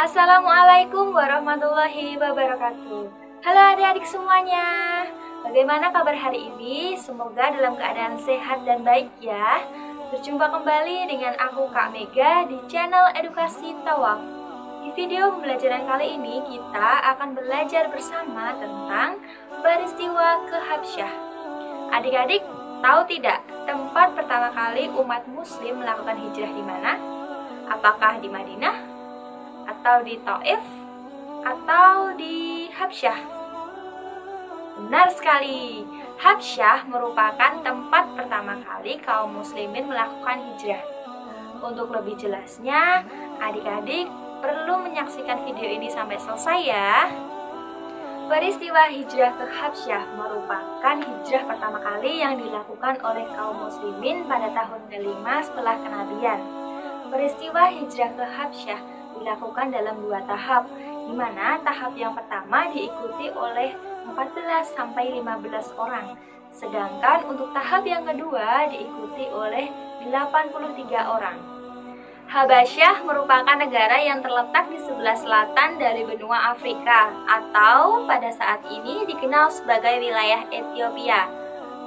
Assalamualaikum warahmatullahi wabarakatuh. Halo adik-adik semuanya. Bagaimana kabar hari ini? Semoga dalam keadaan sehat dan baik ya. Berjumpa kembali dengan aku Kak Mega di channel Edukasi Tawaf. Di video pembelajaran kali ini kita akan belajar bersama tentang peristiwa ke Habsyah. Adik-adik tahu tidak tempat pertama kali umat muslim melakukan hijrah di mana? Apakah di Madinah? Atau di Taif, atau di Habsyah? Benar sekali, Habsyah merupakan tempat pertama kali kaum muslimin melakukan hijrah. Untuk lebih jelasnya, adik-adik perlu menyaksikan video ini sampai selesai ya. Peristiwa hijrah ke Habsyah merupakan hijrah pertama kali yang dilakukan oleh kaum muslimin pada tahun ke-5 setelah kenabian. Peristiwa hijrah ke Habsyah dilakukan dalam 2 tahap, di mana tahap yang pertama diikuti oleh 14-15 orang, sedangkan untuk tahap yang kedua diikuti oleh 83 orang. Habasyah merupakan negara yang terletak di sebelah selatan dari benua Afrika, atau pada saat ini dikenal sebagai wilayah Ethiopia.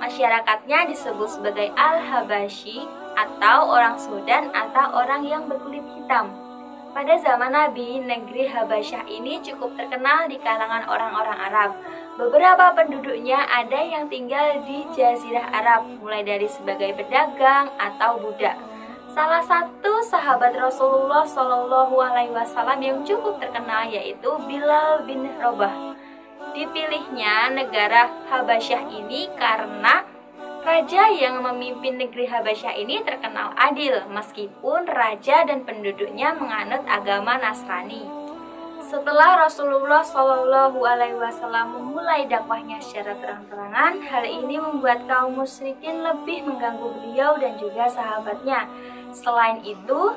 Masyarakatnya disebut sebagai Al-Habasyi atau orang Sudan atau orang yang berkulit hitam. Pada zaman Nabi, negeri Habasyah ini cukup terkenal di kalangan orang-orang Arab. Beberapa penduduknya ada yang tinggal di Jazirah Arab, mulai dari sebagai pedagang atau budak. Salah satu sahabat Rasulullah SAW yang cukup terkenal yaitu Bilal bin Rabah. Dipilihnya negara Habasyah ini karena raja yang memimpin negeri Habasyah ini terkenal adil, meskipun raja dan penduduknya menganut agama Nasrani. Setelah Rasulullah SAW memulai dakwahnya secara terang-terangan, hal ini membuat kaum musyrikin lebih mengganggu beliau dan juga sahabatnya. Selain itu,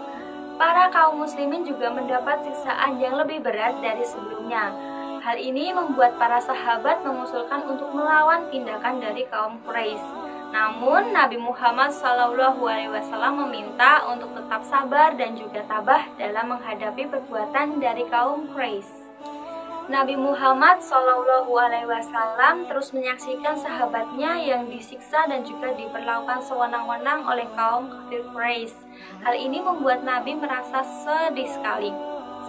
para kaum muslimin juga mendapat siksaan yang lebih berat dari sebelumnya. Hal ini membuat para sahabat mengusulkan untuk melawan tindakan dari kaum Quraisy. Namun Nabi Muhammad SAW meminta untuk tetap sabar dan juga tabah dalam menghadapi perbuatan dari kaum Quraisy. Nabi Muhammad SAW terus menyaksikan sahabatnya yang disiksa dan juga diperlakukan sewenang-wenang oleh kaum kafir Quraisy. Hal ini membuat Nabi merasa sedih sekali.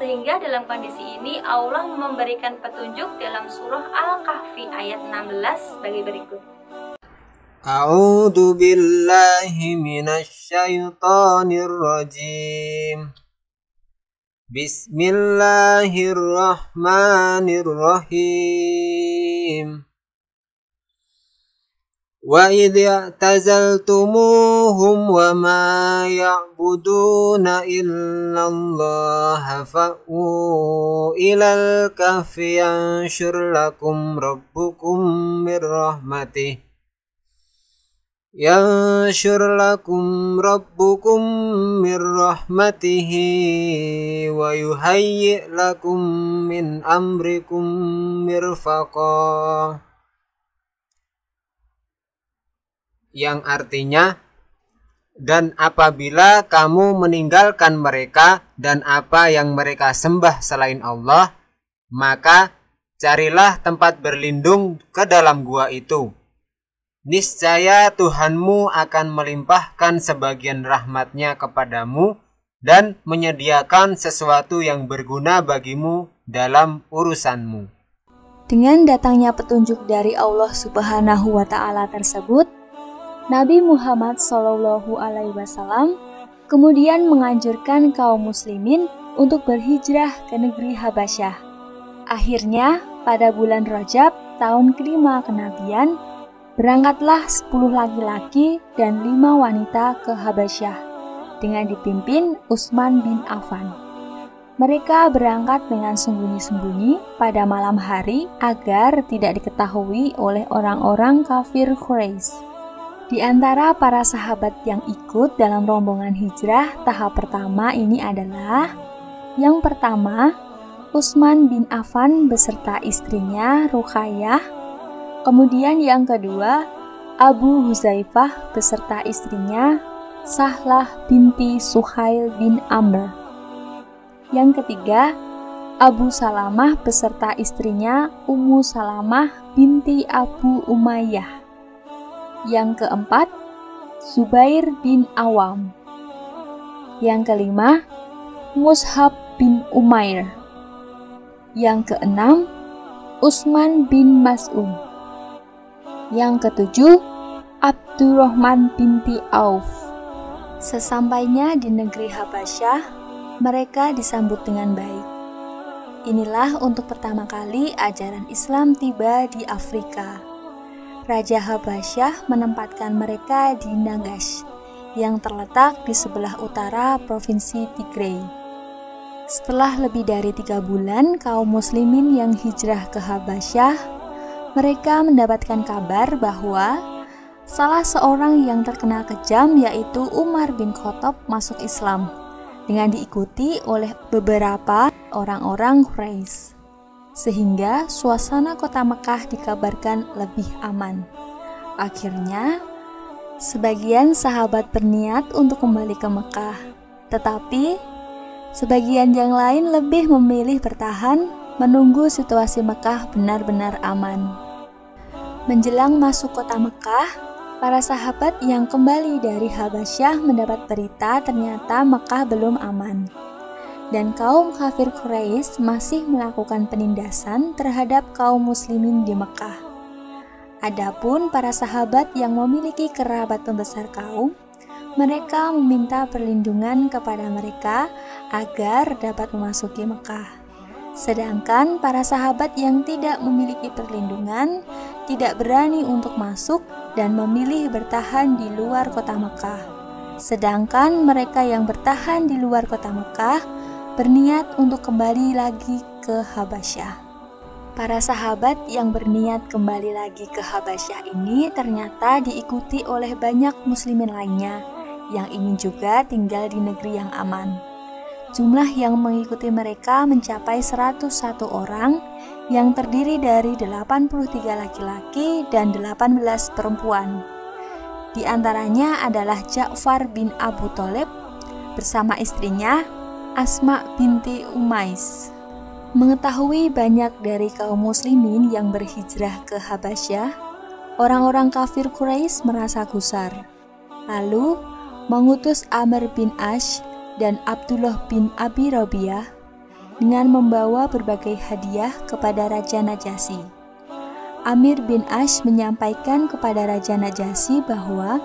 Sehingga dalam kondisi ini Allah memberikan petunjuk dalam surah Al-Kahfi ayat 16 sebagai berikut. A'udzu billahi minasy syaithanir rajim. Bismillahirrahmanirrahim. Wa idh i'tazaltumuhum wa ma ya'buduna illallaha fa'u ilal kahfi yanshur lakum rabbukum mir rahmatih. Yanshur lakum rabbukum mir rahmatihi wa yuhayyi' lakum min amrikum mirfaqa. Yang artinya, dan apabila kamu meninggalkan mereka dan apa yang mereka sembah selain Allah, maka carilah tempat berlindung ke dalam gua itu. Niscaya Tuhanmu akan melimpahkan sebagian rahmatnya kepadamu dan menyediakan sesuatu yang berguna bagimu dalam urusanmu. Dengan datangnya petunjuk dari Allah Subhanahu wa Ta'ala tersebut, Nabi Muhammad SAW kemudian menganjurkan kaum muslimin untuk berhijrah ke negeri Habasyah. Akhirnya, pada bulan Rajab tahun ke-5 kenabian, berangkatlah 10 laki-laki dan 5 wanita ke Habasyah dengan dipimpin Utsman bin Affan. Mereka berangkat dengan sembunyi-sembunyi pada malam hari agar tidak diketahui oleh orang-orang kafir Quraisy. Di antara para sahabat yang ikut dalam rombongan hijrah tahap pertama ini adalah: yang pertama, Utsman bin Affan beserta istrinya Ruqayyah. Kemudian yang kedua, Abu Huzaifah beserta istrinya Sahlah binti Suhail bin Amr. Yang ketiga, Abu Salamah beserta istrinya Ummu Salamah binti Abu Umayyah. Yang keempat, Zubair bin Awam. Yang kelima, Mushab bin Umair. Yang keenam, Utsman bin Mas'ud. Yang ketujuh, Abdurrahman binti Auf. Sesampainya di negeri Habasyah, mereka disambut dengan baik. Inilah untuk pertama kali ajaran Islam tiba di Afrika. Raja Habasyah menempatkan mereka di Nagash, yang terletak di sebelah utara Provinsi Tigray. Setelah lebih dari 3 bulan kaum muslimin yang hijrah ke Habasyah, mereka mendapatkan kabar bahwa salah seorang yang terkenal kejam yaitu Umar bin Khattab masuk Islam, dengan diikuti oleh beberapa orang-orang Quraisy. Sehingga suasana kota Mekah dikabarkan lebih aman. Akhirnya, sebagian sahabat berniat untuk kembali ke Mekah, tetapi sebagian yang lain lebih memilih bertahan menunggu situasi Mekah benar-benar aman. Menjelang masuk kota Mekah, para sahabat yang kembali dari Habasyah mendapat berita ternyata Mekah belum aman. Dan kaum kafir Quraisy masih melakukan penindasan terhadap kaum muslimin di Mekah. Adapun para sahabat yang memiliki kerabat pembesar kaum, mereka meminta perlindungan kepada mereka agar dapat memasuki Mekah. Sedangkan para sahabat yang tidak memiliki perlindungan tidak berani untuk masuk dan memilih bertahan di luar kota Mekah. Sedangkan mereka yang bertahan di luar kota Mekah berniat untuk kembali lagi ke Habasyah. Para sahabat yang berniat kembali lagi ke Habasyah ini ternyata diikuti oleh banyak muslimin lainnya yang ingin juga tinggal di negeri yang aman. Jumlah yang mengikuti mereka mencapai 101 orang yang terdiri dari 83 laki-laki dan 18 perempuan. Di antaranya adalah Ja'far bin Abu Thalib bersama istrinya Asma binti Umais. Mengetahui banyak dari kaum muslimin yang berhijrah ke Habasyah, orang-orang kafir Quraisy merasa gusar. Lalu mengutus Amr bin Ash dan Abdullah bin Abi Rabi'ah dengan membawa berbagai hadiah kepada Raja Najasyi. Amir bin Ash menyampaikan kepada Raja Najasyi bahwa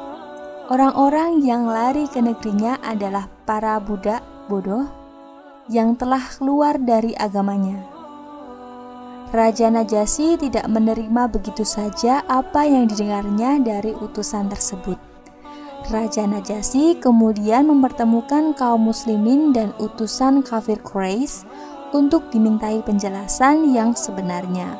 orang-orang yang lari ke negerinya adalah para budak bodoh yang telah keluar dari agamanya. Raja Najasyi tidak menerima begitu saja apa yang didengarnya dari utusan tersebut. Raja Najasyi kemudian mempertemukan kaum muslimin dan utusan kafir Quraisy untuk dimintai penjelasan yang sebenarnya.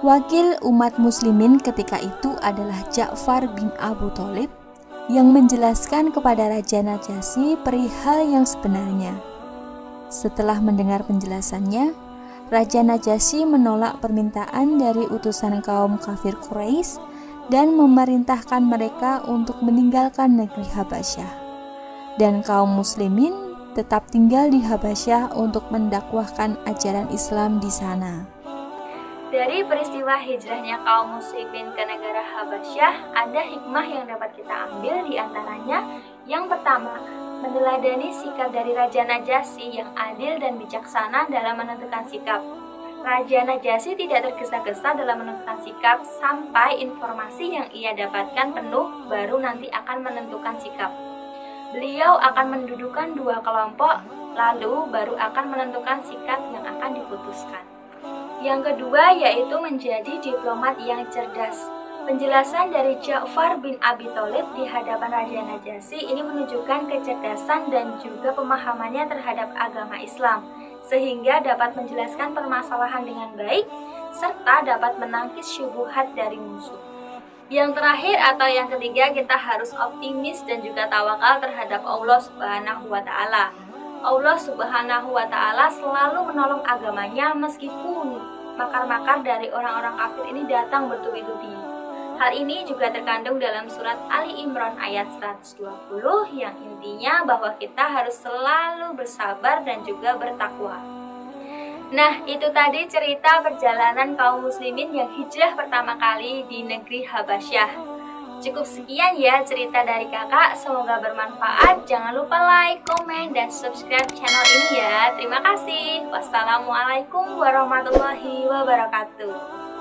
Wakil umat muslimin ketika itu adalah Ja'far bin Abu Thalib yang menjelaskan kepada Raja Najasyi perihal yang sebenarnya. Setelah mendengar penjelasannya, Raja Najasyi menolak permintaan dari utusan kaum kafir Quraisy dan memerintahkan mereka untuk meninggalkan negeri Habasyah. Dan kaum muslimin tetap tinggal di Habasyah untuk mendakwahkan ajaran Islam di sana. Dari peristiwa hijrahnya kaum muslimin ke negara Habasyah, ada hikmah yang dapat kita ambil, di antaranya yang pertama, meneladani sikap dari Raja Najasyi yang adil dan bijaksana dalam menentukan sikap. Raja Najasyi tidak tergesa-gesa dalam menentukan sikap sampai informasi yang ia dapatkan penuh baru nanti akan menentukan sikap. Beliau akan mendudukan 2 kelompok, lalu baru akan menentukan sikap yang akan diputuskan. Yang kedua yaitu menjadi diplomat yang cerdas. Penjelasan dari Ja'far bin Abi Thalib di hadapan Raja Najasyi ini menunjukkan kecerdasan dan juga pemahamannya terhadap agama Islam, sehingga dapat menjelaskan permasalahan dengan baik, serta dapat menangkis syubhat dari musuh. Yang terakhir atau yang ketiga, kita harus optimis dan juga tawakal terhadap Allah Subhanahu wa Ta'ala. Allah Subhanahu wa Ta'ala selalu menolong agamanya meskipun makar-makar dari orang-orang kafir ini datang bertubi-tubi. Hal ini juga terkandung dalam surat Ali Imran ayat 120 yang intinya bahwa kita harus selalu bersabar dan juga bertakwa. Nah, itu tadi cerita perjalanan kaum muslimin yang hijrah pertama kali di negeri Habasyah. Cukup sekian ya cerita dari kakak, semoga bermanfaat. Jangan lupa like, komen, dan subscribe channel ini ya. Terima kasih. Wassalamualaikum warahmatullahi wabarakatuh.